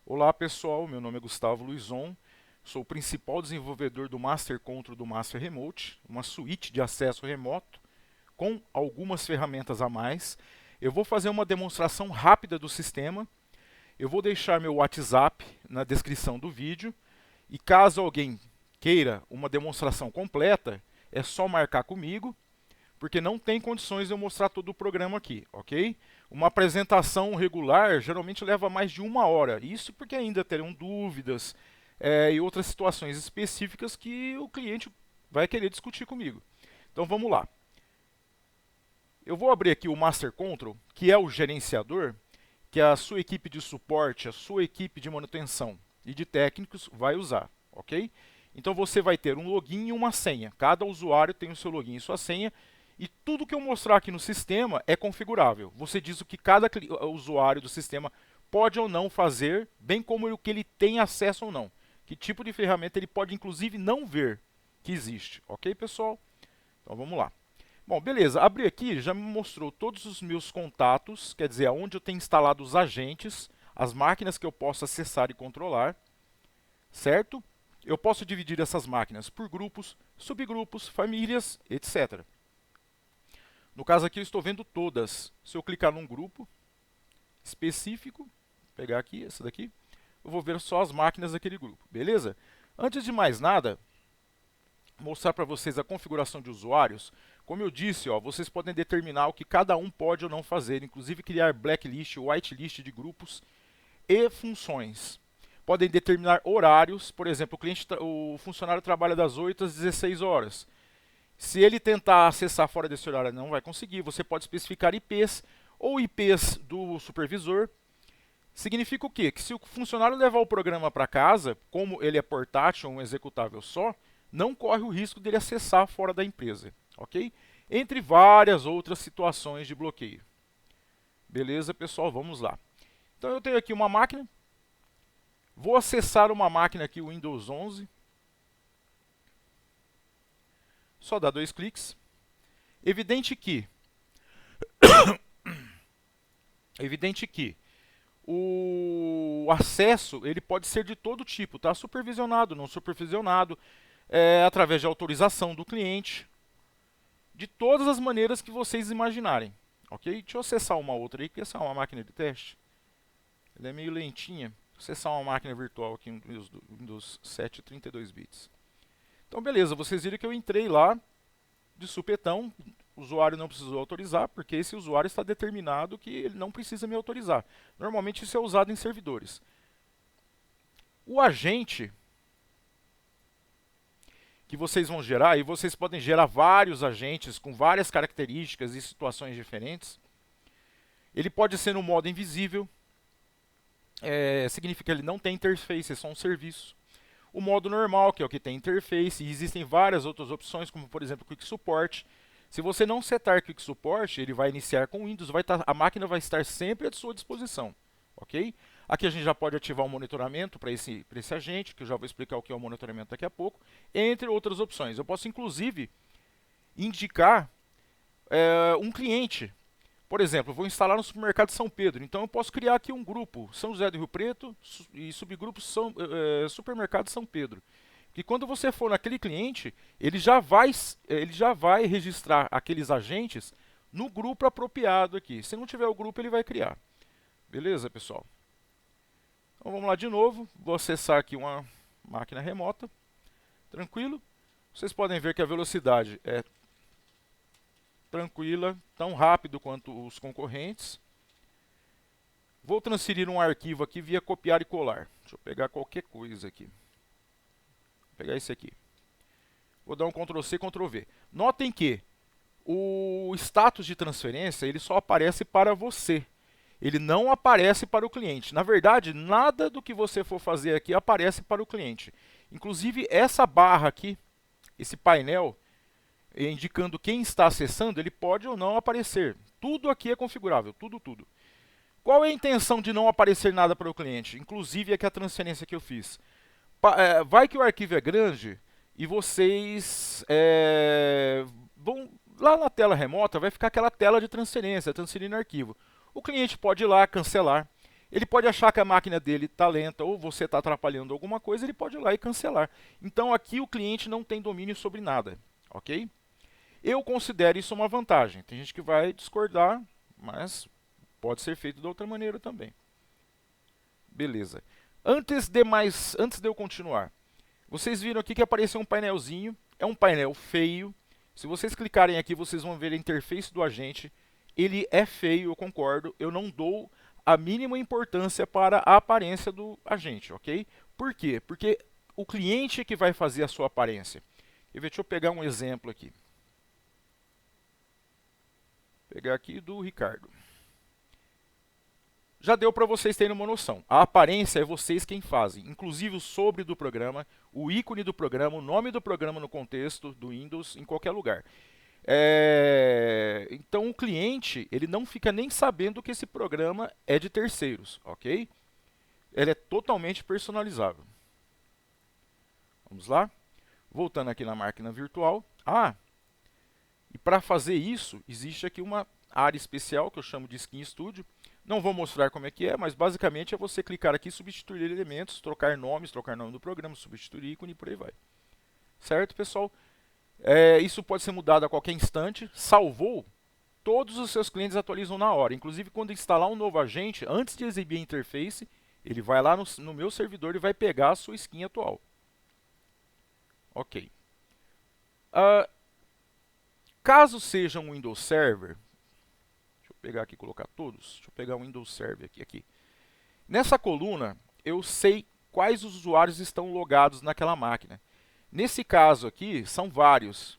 Olá pessoal, meu nome é Gustavo Luizon, sou o principal desenvolvedor do Master Control do Master Remote, uma suíte de acesso remoto com algumas ferramentas a mais. Eu vou fazer uma demonstração rápida do sistema, eu vou deixar meu WhatsApp na descrição do vídeo e caso alguém queira uma demonstração completa, é só marcar comigo, porque não tem condições de eu mostrar todo o programa aqui, ok? Uma apresentação regular geralmente leva mais de 1 hora, isso porque ainda terão dúvidas e outras situações específicas que o cliente vai querer discutir comigo. Então vamos lá. Eu vou abrir aqui o Master Control, que é o gerenciador, que a sua equipe de suporte, a sua equipe de manutenção e de técnicos vai usar, ok? Então você vai ter um login e uma senha. Cada usuário tem o seu login e sua senha. E tudo que eu mostrar aqui no sistema é configurável. Você diz o que cada usuário do sistema pode ou não fazer, bem como o que ele tem acesso ou não. Que tipo de ferramenta ele pode inclusive não ver que existe. Ok, pessoal? Então vamos lá. Bom, beleza. Abri aqui, já me mostrou todos os meus contatos, quer dizer, onde eu tenho instalado os agentes, as máquinas que eu posso acessar e controlar, certo? Eu posso dividir essas máquinas por grupos, subgrupos, famílias, etc. No caso aqui eu estou vendo todas. Se eu clicar num grupo específico, vou pegar aqui, essa daqui, eu vou ver só as máquinas daquele grupo, beleza? Antes de mais nada, mostrar para vocês a configuração de usuários. Como eu disse, ó, vocês podem determinar o que cada um pode ou não fazer, inclusive criar blacklist, whitelist de grupos e funções. Podem determinar horários, por exemplo, o funcionário trabalha das 8 às 16 horas. Se ele tentar acessar fora desse horário, não vai conseguir. Você pode especificar IPs ou IPs do supervisor. Significa o quê? Que se o funcionário levar o programa para casa, como ele é portátil, um executável só, não corre o risco dele acessar fora da empresa, ok? Entre várias outras situações de bloqueio. Beleza, pessoal? Vamos lá. Então eu tenho aqui uma máquina. Vou acessar uma máquina aqui, o Windows 11. Só dá 2 cliques. Evidente que o acesso ele pode ser de todo tipo, tá? Supervisionado, não supervisionado, através de autorização do cliente, de todas as maneiras que vocês imaginarem, ok? Deixa eu acessar uma outra aí, que essa é uma máquina de teste. Ela é meio lentinha. Vou acessar uma máquina virtual aqui no Windows 7 32 bits. Então beleza, vocês viram que eu entrei lá de supetão, o usuário não precisou autorizar, porque esse usuário está determinado que ele não precisa me autorizar. Normalmente isso é usado em servidores. O agente que vocês vão gerar, e vocês podem gerar vários agentes com várias características e situações diferentes, ele pode ser no modo invisível, significa que ele não tem interface, é só um serviço. O modo normal, que é o que tem interface, e existem várias outras opções, como por exemplo Quick Support. Se você não setar Quick Support, ele vai iniciar com Windows, a máquina vai estar sempre à sua disposição, ok? Aqui a gente já pode ativar um monitoramento para esse agente, que eu já vou explicar o que é o monitoramento daqui a pouco, entre outras opções. Eu posso inclusive indicar um cliente. Por exemplo, eu vou instalar no supermercado São Pedro, então eu posso criar aqui um grupo, São José do Rio Preto e subgrupo supermercado São Pedro. Que quando você for naquele cliente, ele já vai registrar aqueles agentes no grupo apropriado aqui. Se não tiver o grupo, ele vai criar. Beleza, pessoal? Então vamos lá de novo. Vou acessar aqui uma máquina remota. Tranquilo. Vocês podem ver que a velocidade é tranquila, tão rápido quanto os concorrentes. Vou transferir um arquivo aqui via copiar e colar. Deixa eu pegar qualquer coisa aqui. Vou pegar esse aqui. Vou dar um Ctrl C, Ctrl V. Notem que o status de transferência ele só aparece para você. Ele não aparece para o cliente. Na verdade, nada do que você for fazer aqui aparece para o cliente. Inclusive, essa barra aqui, esse painel, indicando quem está acessando, ele pode ou não aparecer. Tudo aqui é configurável, tudo. Qual é a intenção de não aparecer nada para o cliente? Inclusive aqui a transferência que eu fiz. Vai que o arquivo é grande e vocês vão lá na tela remota, vai ficar aquela tela de transferência, transferindo arquivo. O cliente pode ir lá, cancelar. Ele pode achar que a máquina dele está lenta ou você está atrapalhando alguma coisa, ele pode ir lá e cancelar. Então aqui o cliente não tem domínio sobre nada, ok? Eu considero isso uma vantagem. Tem gente que vai discordar, mas pode ser feito de outra maneira também. Beleza. Antes de eu continuar, vocês viram aqui que apareceu um painelzinho. É um painel feio. Se vocês clicarem aqui, vocês vão ver a interface do agente. Ele é feio, eu concordo. Eu não dou a mínima importância para a aparência do agente, ok? Por quê? Porque o cliente é que vai fazer a sua aparência. Deixa eu pegar um exemplo aqui. Vou pegar aqui do Ricardo. Já deu para vocês terem uma noção. A aparência é vocês quem fazem, inclusive o sobre do programa, o ícone do programa, o nome do programa no contexto do Windows, em qualquer lugar. Então o cliente ele não fica nem sabendo que esse programa é de terceiros, ok? Ele é totalmente personalizável. Vamos lá? Voltando aqui na máquina virtual. E para fazer isso, existe aqui uma área especial que eu chamo de Skin Studio. Não vou mostrar como é que é, mas basicamente é você clicar aqui, substituir elementos, trocar nome do programa, substituir ícone e por aí vai. Certo, pessoal? Isso pode ser mudado a qualquer instante. Salvou, todos os seus clientes atualizam na hora. Inclusive, quando instalar um novo agente, antes de exibir a interface, ele vai lá no meu servidor e vai pegar a sua skin atual. Ok. Caso seja um Windows Server, deixa eu pegar aqui e colocar todos. Deixa eu pegar um Windows Server aqui. Nessa coluna, eu sei quais usuários estão logados naquela máquina. Nesse caso aqui, são vários.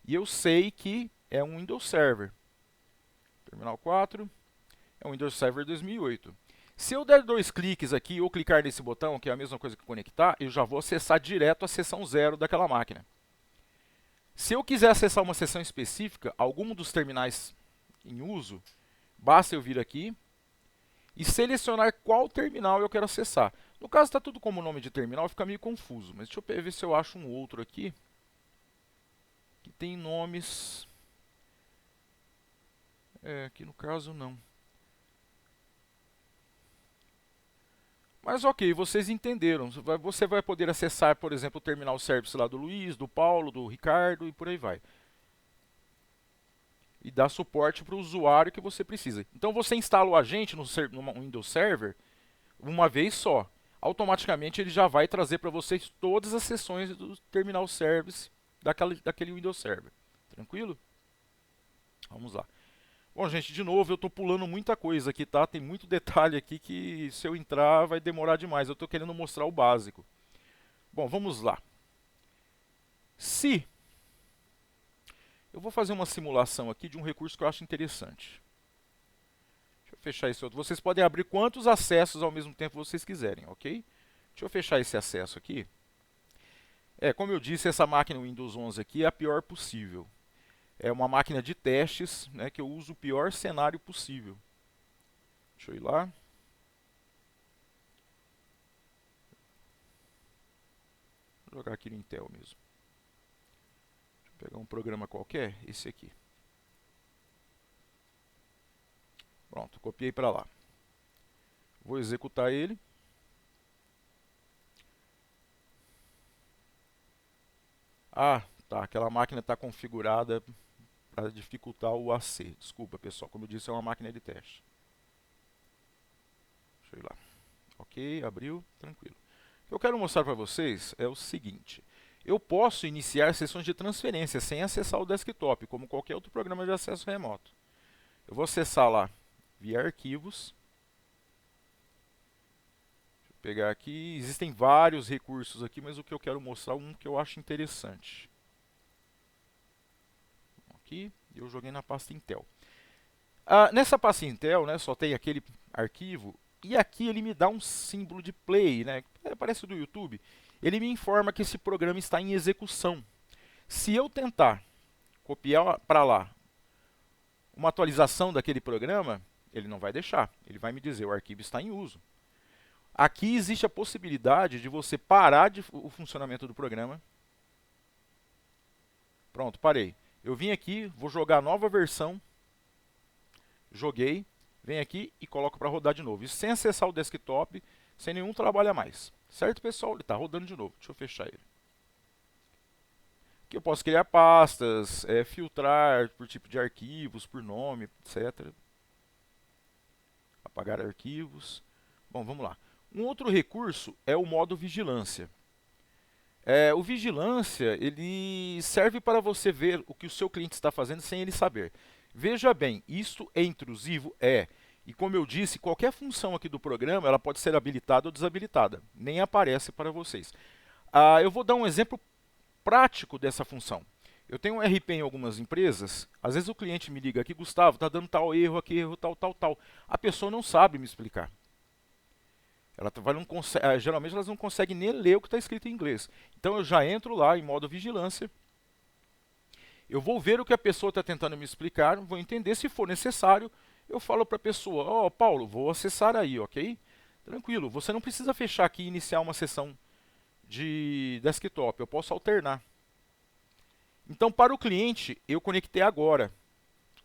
E eu sei que é um Windows Server. Terminal 4, é um Windows Server 2008. Se eu der 2 cliques aqui ou clicar nesse botão, que é a mesma coisa que conectar, eu já vou acessar direto a seção 0 daquela máquina. Se eu quiser acessar uma seção específica, algum dos terminais em uso, basta eu vir aqui e selecionar qual terminal eu quero acessar. No caso está tudo como nome de terminal, fica meio confuso, mas deixa eu ver se eu acho um outro aqui que tem nomes. Aqui no caso não. Mas ok, vocês entenderam. Você vai poder acessar, por exemplo, o terminal service lá do Luiz, do Paulo, do Ricardo e por aí vai. E dar suporte para o usuário que você precisa. Então você instala o agente no Windows Server uma vez só. Automaticamente ele já vai trazer para vocês todas as sessões do terminal service daquele Windows Server. Tranquilo? Vamos lá. Bom, gente, de novo, eu estou pulando muita coisa aqui, tá? Tem muito detalhe aqui que se eu entrar vai demorar demais. Eu estou querendo mostrar o básico. Bom, vamos lá. Eu vou fazer uma simulação aqui de um recurso que eu acho interessante. Deixa eu fechar esse outro. Vocês podem abrir quantos acessos ao mesmo tempo vocês quiserem, ok? Deixa eu fechar esse acesso aqui. Como eu disse, essa máquina Windows 11 aqui é a pior possível. É uma máquina de testes, né, que eu uso o pior cenário possível. Deixa eu ir lá. Vou jogar aqui no Intel mesmo. Deixa eu pegar um programa qualquer, esse aqui. Pronto, copiei para lá. Vou executar ele. Tá, aquela máquina está configurada para dificultar o AC. Desculpa, pessoal, como eu disse, é uma máquina de teste. Deixa eu ir lá. Ok, abriu, tranquilo. O que eu quero mostrar para vocês é o seguinte. Eu posso iniciar sessões de transferência sem acessar o desktop, como qualquer outro programa de acesso remoto. Eu vou acessar lá via arquivos. Deixa eu pegar aqui. Existem vários recursos aqui, mas o que eu quero mostrar é um que eu acho interessante. Aqui, eu joguei na pasta Intel. Nessa pasta Intel, né, só tem aquele arquivo. E aqui ele me dá um símbolo de play, né? Parece do YouTube. Ele me informa que esse programa está em execução. Se eu tentar copiar para lá uma atualização daquele programa, ele não vai deixar. Ele vai me dizer, o arquivo está em uso. Aqui existe a possibilidade de você parar o funcionamento do programa. Pronto, parei. Eu vim aqui, vou jogar a nova versão. Joguei. venho aqui e coloco para rodar de novo. Isso sem acessar o desktop, sem nenhum trabalho a mais. Certo, pessoal? Ele está rodando de novo. Deixa eu fechar ele. Aqui eu posso criar pastas, filtrar por tipo de arquivos, por nome, etc. Apagar arquivos. Bom, vamos lá. Um outro recurso é o modo vigilância. O vigilância, ele serve para você ver o que o seu cliente está fazendo sem ele saber. Veja bem, isso é intrusivo? É. E como eu disse, qualquer função aqui do programa, ela pode ser habilitada ou desabilitada. Nem aparece para vocês. Eu vou dar um exemplo prático dessa função. Eu tenho um RP em algumas empresas, às vezes o cliente me liga aqui, Gustavo, está dando tal erro aqui, erro tal, tal, tal. A pessoa não sabe me explicar. Geralmente elas não conseguem nem ler o que está escrito em inglês. Então eu já entro lá em modo vigilância. Eu vou ver o que a pessoa está tentando me explicar, vou entender. Se for necessário, eu falo para a pessoa: Ó, Paulo, vou acessar aí, ok? Tranquilo, você não precisa fechar aqui e iniciar uma sessão de desktop. Eu posso alternar. Então, para o cliente, eu conectei agora,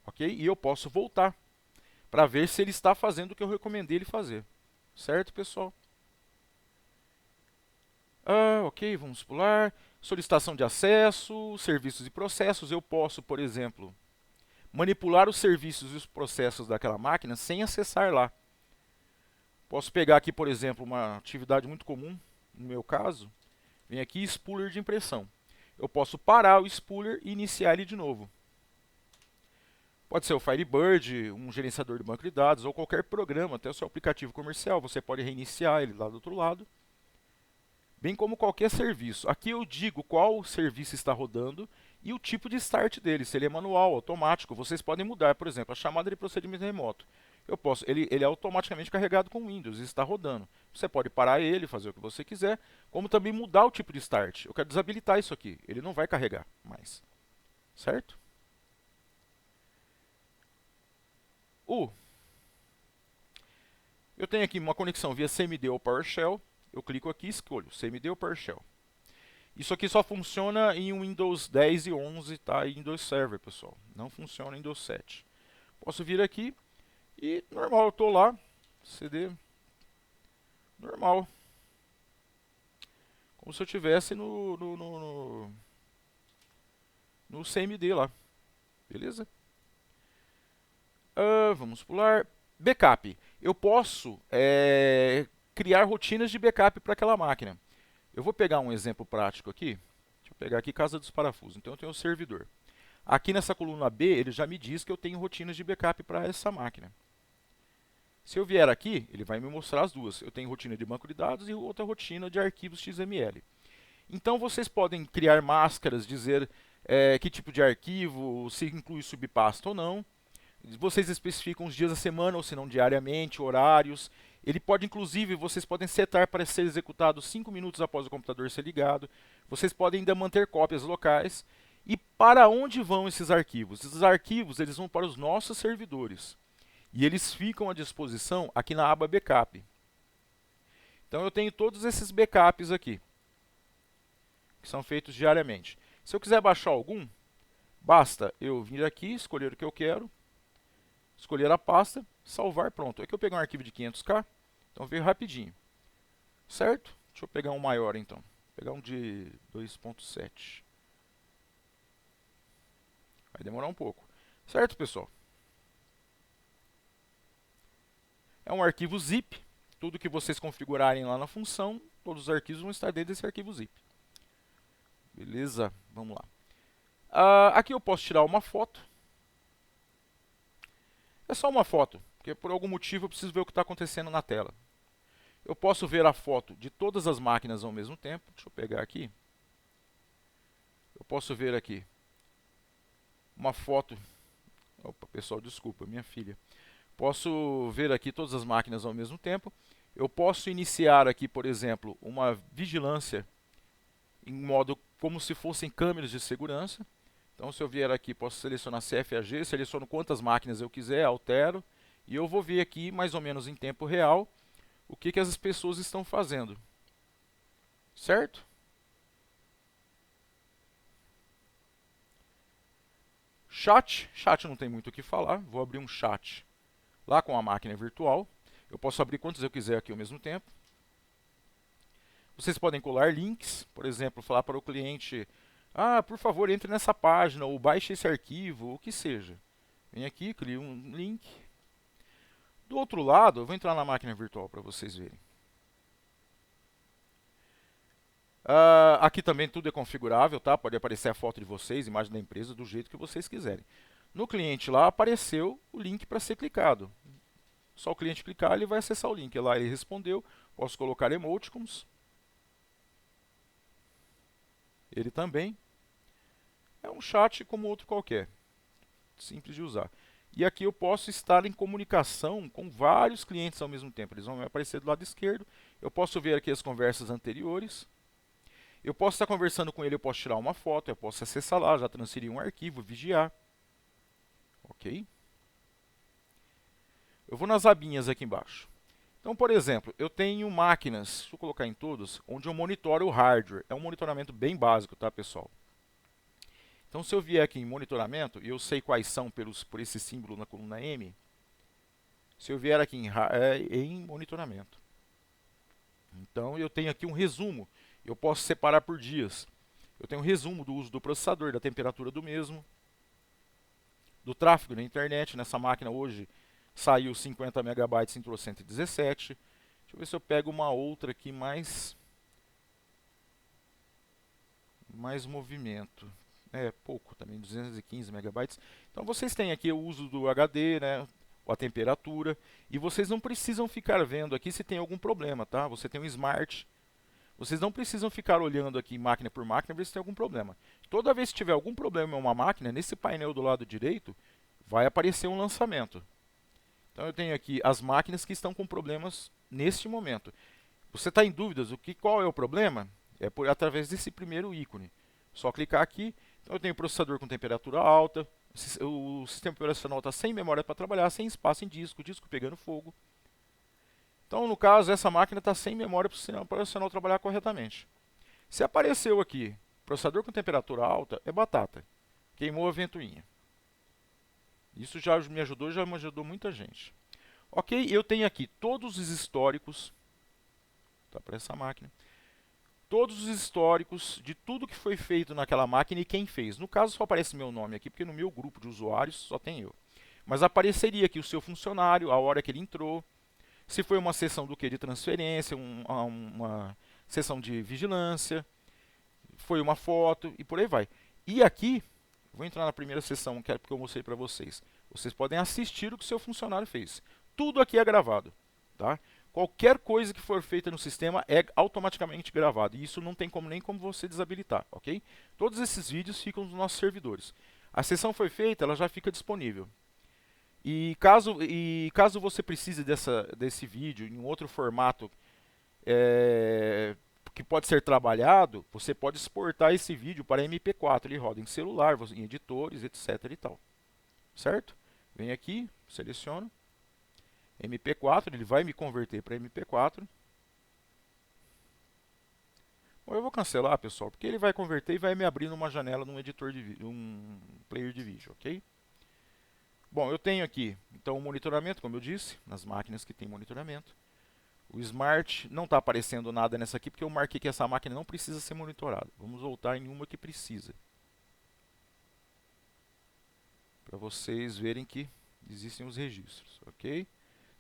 ok? E eu posso voltar para ver se ele está fazendo o que eu recomendei ele fazer. Certo, pessoal? Ok, vamos pular. Solicitação de acesso, serviços e processos. Eu posso, por exemplo, manipular os serviços e os processos daquela máquina sem acessar lá. Posso pegar aqui, por exemplo, uma atividade muito comum, no meu caso. Vem aqui, spooler de impressão. Eu posso parar o spooler e iniciar ele de novo. Pode ser o Firebird, um gerenciador de banco de dados, ou qualquer programa, até o seu aplicativo comercial. Você pode reiniciar ele lá do outro lado. Bem como qualquer serviço. Aqui eu digo qual serviço está rodando e o tipo de start dele, se ele é manual, automático. Vocês podem mudar, por exemplo, a chamada de procedimento remoto. Ele é automaticamente carregado com Windows e está rodando. Você pode parar ele, fazer o que você quiser, como também mudar o tipo de start. Eu quero desabilitar isso aqui, ele não vai carregar mais. Certo? Eu tenho aqui uma conexão via CMD ou PowerShell. Eu clico aqui e escolho CMD ou PowerShell. Isso aqui só funciona em Windows 10 e 11, tá? E Windows Server, pessoal. Não funciona em Windows 7. Posso vir aqui e normal, eu estou lá, CD normal. Como se eu estivesse no CMD lá. Beleza? Vamos pular. Backup. Eu posso criar rotinas de backup para aquela máquina. Eu vou pegar um exemplo prático aqui. Deixa eu pegar aqui Casa dos Parafusos. Então eu tenho o servidor. Aqui nessa coluna B, ele já me diz que eu tenho rotinas de backup para essa máquina. Se eu vier aqui, ele vai me mostrar as duas. Eu tenho rotina de banco de dados e outra rotina de arquivos XML. Então vocês podem criar máscaras, dizer que tipo de arquivo, se inclui subpasta ou não. Vocês especificam os dias da semana, ou se não diariamente, horários. Ele pode, inclusive, vocês podem setar para ser executado 5 minutos após o computador ser ligado. Vocês podem ainda manter cópias locais. E para onde vão esses arquivos? Esses arquivos eles vão para os nossos servidores. E eles ficam à disposição aqui na aba Backup. Então eu tenho todos esses backups aqui, que são feitos diariamente. Se eu quiser baixar algum, basta eu vir aqui, escolher o que eu quero, escolher a pasta, salvar, pronto. Aqui eu pegar um arquivo de 500k, então veio rapidinho. Certo? Deixa eu pegar um maior então. Vou pegar um de 2.7. Vai demorar um pouco. Certo, pessoal? É um arquivo zip. Tudo que vocês configurarem lá na função, todos os arquivos vão estar dentro desse arquivo zip. Beleza? Vamos lá. Aqui eu posso tirar uma foto. É só uma foto, porque por algum motivo eu preciso ver o que está acontecendo na tela. Eu posso ver a foto de todas as máquinas ao mesmo tempo. Deixa eu pegar aqui. Eu posso ver aqui uma foto. Opa, pessoal, desculpa, minha filha. Posso ver aqui todas as máquinas ao mesmo tempo. Eu posso iniciar aqui, por exemplo, uma vigilância em modo como se fossem câmeras de segurança. Então, se eu vier aqui, posso selecionar CFAG, seleciono quantas máquinas eu quiser, altero, e eu vou ver aqui, mais ou menos em tempo real, o que as pessoas estão fazendo. Certo? Chat não tem muito o que falar, vou abrir um chat lá com a máquina virtual. Eu posso abrir quantos eu quiser aqui ao mesmo tempo. Vocês podem colar links, por exemplo, falar para o cliente, por favor, entre nessa página ou baixe esse arquivo, o que seja. Vem aqui, crio um link. Do outro lado, eu vou entrar na máquina virtual para vocês verem. Aqui também tudo é configurável, tá? Pode aparecer a foto de vocês, imagem da empresa, do jeito que vocês quiserem. No cliente lá apareceu o link para ser clicado. Só o cliente clicar, ele vai acessar o link. Lá ele respondeu, posso colocar emoticons. Ele também é um chat como outro qualquer, simples de usar. E aqui eu posso estar em comunicação com vários clientes ao mesmo tempo. Eles vão aparecer do lado esquerdo. Eu posso ver aqui as conversas anteriores. Eu posso estar conversando com ele, eu posso tirar uma foto, eu posso acessar lá, já transferir um arquivo, vigiar. Ok? Eu vou nas abinhas aqui embaixo. Então, por exemplo, eu tenho máquinas, deixa eu colocar em todos, onde eu monitoro o hardware. É um monitoramento bem básico, tá, pessoal? Então, se eu vier aqui em monitoramento, e eu sei quais são por esse símbolo na coluna M, se eu vier aqui em monitoramento, então eu tenho aqui um resumo. Eu posso separar por dias. Eu tenho um resumo do uso do processador, da temperatura do mesmo, do tráfego na internet. Nessa máquina hoje saiu 50 megabytes, entrou 117. Deixa eu ver se eu pego uma outra aqui mais movimento. É pouco também, 215 megabytes. Então vocês têm aqui o uso do HD, né, a temperatura, e vocês não precisam ficar vendo aqui se tem algum problema, tá? Você tem um Smart. Vocês não precisam ficar olhando aqui máquina por máquina ver se tem algum problema. Toda vez que tiver algum problema em uma máquina, nesse painel do lado direito, vai aparecer um lançamento. Então eu tenho aqui as máquinas que estão com problemas neste momento. Você está em dúvidas qual é o problema? É através desse primeiro ícone. Só clicar aqui. Então eu tenho processador com temperatura alta, o sistema operacional está sem memória para trabalhar, sem espaço em disco, disco pegando fogo. Então, no caso, essa máquina está sem memória para o sistema operacional trabalhar corretamente. Se apareceu aqui, processador com temperatura alta, é batata. Queimou a ventoinha. Isso já me ajudou muita gente. Ok, eu tenho aqui todos os históricos, tá, para essa máquina. Todos os históricos de tudo que foi feito naquela máquina e quem fez. No caso, só aparece meu nome aqui, porque no meu grupo de usuários só tem eu. Mas apareceria aqui o seu funcionário, a hora que ele entrou, se foi uma sessão do que de transferência, uma sessão de vigilância, foi uma foto e por aí vai. E aqui, vou entrar na primeira sessão que eu mostrei para vocês. Vocês podem assistir o que o seu funcionário fez. Tudo aqui é gravado, tá? Qualquer coisa que for feita no sistema é automaticamente gravado. E isso não tem nem como você desabilitar, ok? Todos esses vídeos ficam nos nossos servidores. A sessão foi feita, ela já fica disponível. E caso você precise desse vídeo em um outro formato que pode ser trabalhado, você pode exportar esse vídeo para MP4. Ele roda em celular, em editores, etc. e tal. Certo? Vem aqui, seleciono. MP4, ele vai me converter para MP4. Bom, eu vou cancelar, pessoal, porque ele vai converter e vai me abrir numa janela num editor de um player de vídeo, ok? Bom, eu tenho aqui, então, o monitoramento, como eu disse, nas máquinas que tem monitoramento. O Smart não está aparecendo nada nessa aqui, porque eu marquei que essa máquina não precisa ser monitorada. Vamos voltar em uma que precisa. Para vocês verem que existem os registros, ok?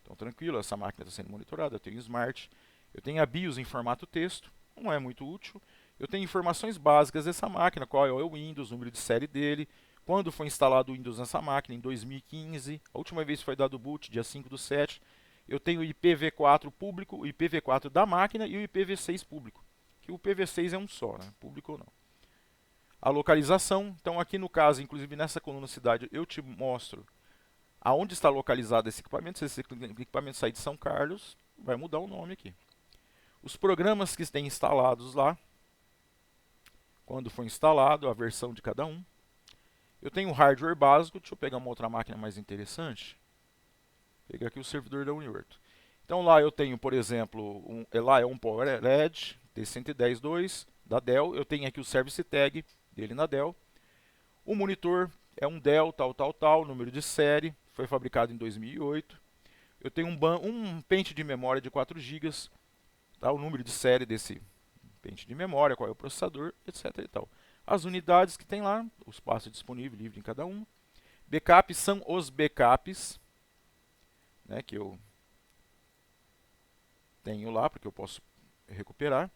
Então, tranquilo, essa máquina está sendo monitorada, eu tenho o Smart. Eu tenho a BIOS em formato texto, não é muito útil. Eu tenho informações básicas dessa máquina, qual é o Windows, número de série dele, quando foi instalado o Windows nessa máquina, em 2015. A última vez foi dado boot, dia 5/7. Eu tenho o IPv4 público, o IPv4 da máquina e o IPv6 público. Que o IPv6 é um só, né? Público ou não. A localização, então aqui no caso, inclusive nessa coluna cidade, eu te mostro aonde está localizado esse equipamento. Se esse equipamento sair de São Carlos, vai mudar o nome aqui. Os programas que têm instalados lá, quando foi instalado, a versão de cada um. Eu tenho o hardware básico, deixa eu pegar uma outra máquina mais interessante. Vou pegar aqui o servidor da Uniorto. Então lá eu tenho, por exemplo, lá é um PowerEdge T110.2 da Dell. Eu tenho aqui o Service Tag dele na Dell. O monitor é um Dell tal, número de série, foi fabricado em 2008. Eu tenho um pente de memória de 4 GB, tá? O número de série desse pente de memória, qual é o processador, etc. e tal. As unidades que tem lá, o espaço disponível, livre em cada um. Backups são os backups, né, que eu tenho lá, porque eu posso recuperar.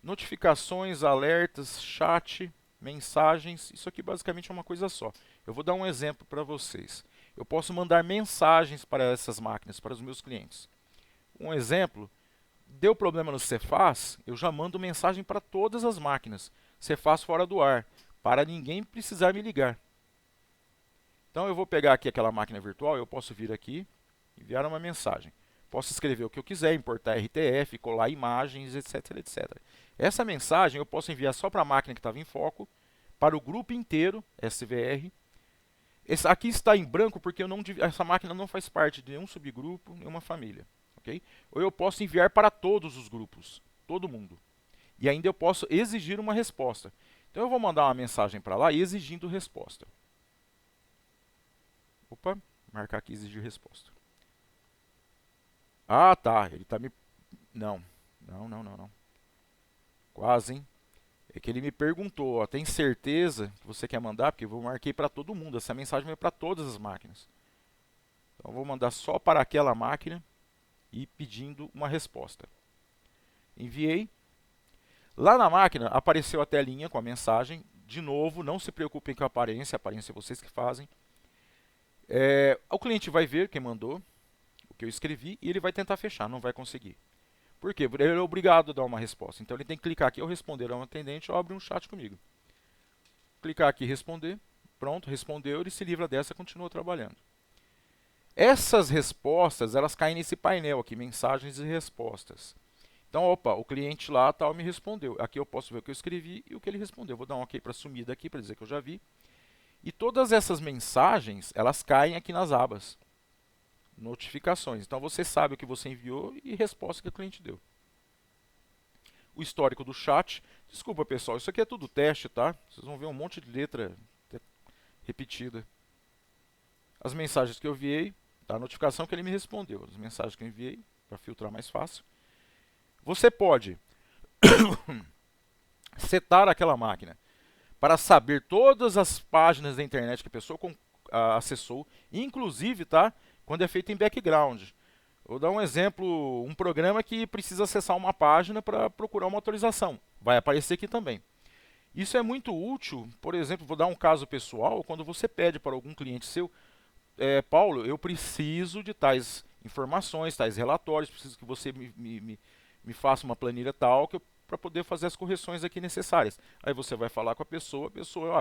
Notificações, alertas, chat, mensagens, isso aqui basicamente é uma coisa só. Eu vou dar um exemplo para vocês. Eu posso mandar mensagens para essas máquinas, para os meus clientes. Um exemplo, deu problema no Cefaz, eu já mando mensagem para todas as máquinas. Cefaz fora do ar, para ninguém precisar me ligar. Então eu vou pegar aqui aquela máquina virtual, eu posso vir aqui, enviar uma mensagem. Posso escrever o que eu quiser, importar RTF, colar imagens, etc, etc. Essa mensagem eu posso enviar só para a máquina que estava em foco, para o grupo inteiro, SVR. Aqui está em branco porque essa máquina não faz parte de nenhum subgrupo, nenhuma família. Okay? Ou eu posso enviar para todos os grupos, todo mundo. E ainda eu posso exigir uma resposta. Então eu vou mandar uma mensagem para lá exigindo resposta. Opa, marcar aqui exigir resposta. Ah, tá, ele está me... Não. Quase, hein? É que ele me perguntou, ó, tem certeza que você quer mandar? Porque eu marquei para todo mundo, essa mensagem é para todas as máquinas. Então eu vou mandar só para aquela máquina e pedindo uma resposta. Enviei. Lá na máquina apareceu a telinha com a mensagem. De novo, não se preocupem com a aparência é vocês que fazem. O cliente vai ver quem mandou, o que eu escrevi, e ele vai tentar fechar, não vai conseguir. Por quê? Ele é obrigado a dar uma resposta. Então ele tem que clicar aqui, ou responder a um atendente, ou abrir um chat comigo. Clicar aqui, responder. Pronto, respondeu, ele se livra dessa e continua trabalhando. Essas respostas, elas caem nesse painel aqui, mensagens e respostas. Então, opa, o cliente lá tal me respondeu. Aqui eu posso ver o que eu escrevi e o que ele respondeu. Vou dar um OK para sumir daqui, para dizer que eu já vi. E todas essas mensagens, elas caem aqui nas abas. Notificações. Então você sabe o que você enviou e resposta que o cliente deu. O histórico do chat. Desculpa, pessoal, isso aqui é tudo teste, tá? Vocês vão ver um monte de letra repetida. As mensagens que eu enviei, a notificação que ele me respondeu. As mensagens que eu enviei, para filtrar mais fácil. Você pode setar aquela máquina para saber todas as páginas da internet que a pessoa acessou, inclusive, tá, quando é feito em background. Vou dar um exemplo, um programa que precisa acessar uma página para procurar uma autorização. Vai aparecer aqui também. Isso é muito útil, por exemplo, vou dar um caso pessoal, quando você pede para algum cliente seu, Paulo, eu preciso de tais informações, tais relatórios, preciso que você me faça uma planilha tal para poder fazer as correções aqui necessárias. Aí você vai falar com a pessoa,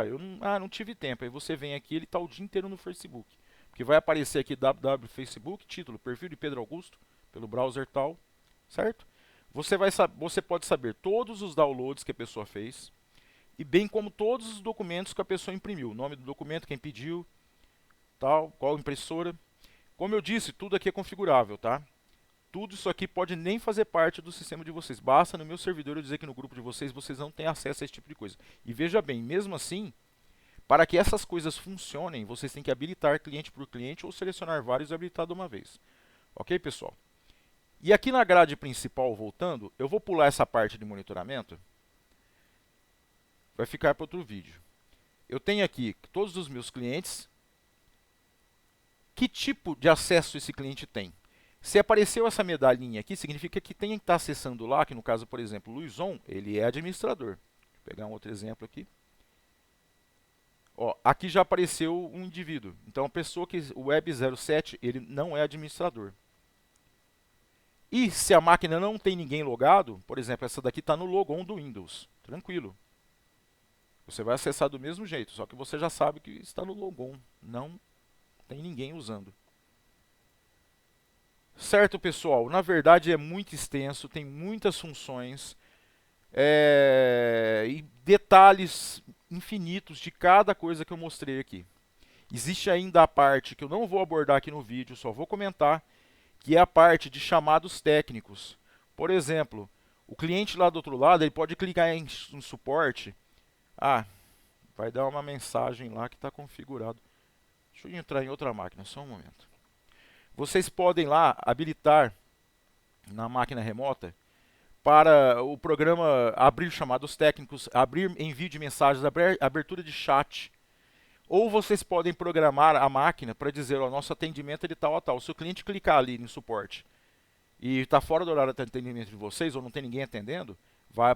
eu não tive tempo. Aí você vem aqui, ele está o dia inteiro no Facebook. Porque vai aparecer aqui www.facebook, título, perfil de Pedro Augusto, pelo browser tal, certo? Você pode saber todos os downloads que a pessoa fez, e bem como todos os documentos que a pessoa imprimiu. O nome do documento, quem pediu, tal, qual impressora. Como eu disse, tudo aqui é configurável, tá? Tudo isso aqui pode nem fazer parte do sistema de vocês. Basta no meu servidor eu dizer que no grupo de vocês não têm acesso a esse tipo de coisa. E veja bem, mesmo assim, para que essas coisas funcionem, vocês têm que habilitar cliente por cliente ou selecionar vários e habilitar de uma vez. Ok, pessoal? E aqui na grade principal, voltando, eu vou pular essa parte de monitoramento. Vai ficar para outro vídeo. Eu tenho aqui todos os meus clientes. Que tipo de acesso esse cliente tem? Se apareceu essa medalhinha aqui, significa que quem está acessando lá, que no caso, por exemplo, o Luizon, ele é administrador. Vou pegar um outro exemplo aqui. Ó, aqui já apareceu um indivíduo. Então, a pessoa que o Web07, ele não é administrador. E se a máquina não tem ninguém logado, por exemplo, essa daqui está no logon do Windows. Tranquilo. Você vai acessar do mesmo jeito, só que você já sabe que está no logon. Não tem ninguém usando. Certo, pessoal? Na verdade é muito extenso, tem muitas funções e detalhes infinitos de cada coisa que eu mostrei aqui. Existe ainda a parte que eu não vou abordar aqui no vídeo, só vou comentar, que é a parte de chamados técnicos. Por exemplo, o cliente lá do outro lado ele pode clicar em suporte. Vai dar uma mensagem lá que está configurado. Deixa eu entrar em outra máquina, só um momento. Vocês podem lá habilitar na máquina remota para o programa abrir chamados técnicos, abrir envio de mensagens, abertura de chat. Ou vocês podem programar a máquina para dizer, o nosso atendimento é de tal a tal. Se o cliente clicar ali em suporte e está fora do horário de atendimento de vocês, ou não tem ninguém atendendo,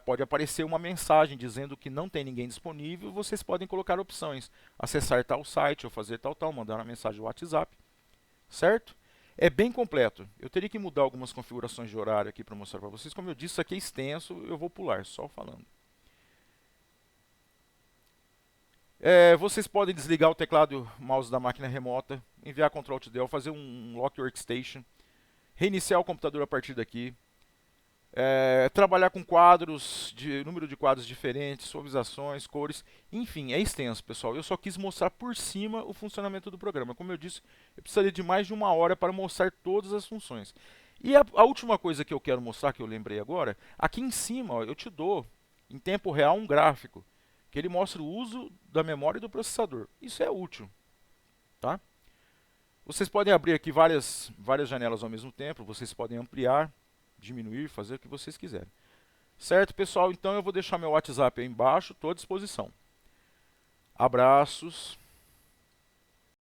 pode aparecer uma mensagem dizendo que não tem ninguém disponível. Vocês podem colocar opções, acessar tal site ou fazer tal, mandar uma mensagem no WhatsApp, certo? É bem completo. Eu teria que mudar algumas configurações de horário aqui para mostrar para vocês. Como eu disse, isso aqui é extenso, eu vou pular, só falando. Vocês podem desligar o teclado e o mouse da máquina remota, enviar Ctrl+Alt+Del, fazer um Lock Workstation, reiniciar o computador a partir daqui, trabalhar com quadros, número de quadros diferentes, suavizações, cores, enfim, é extenso, pessoal. Eu só quis mostrar por cima o funcionamento do programa. Como eu disse, eu precisaria de mais de 1 hora para mostrar todas as funções. E a última coisa que eu quero mostrar, que eu lembrei agora, aqui em cima ó, eu te dou, em tempo real, um gráfico, que ele mostra o uso da memória e do processador. Isso é útil, tá? Vocês podem abrir aqui várias janelas ao mesmo tempo, vocês podem ampliar, diminuir, fazer o que vocês quiserem. Certo, pessoal? Então eu vou deixar meu WhatsApp aí embaixo, estou à disposição. Abraços.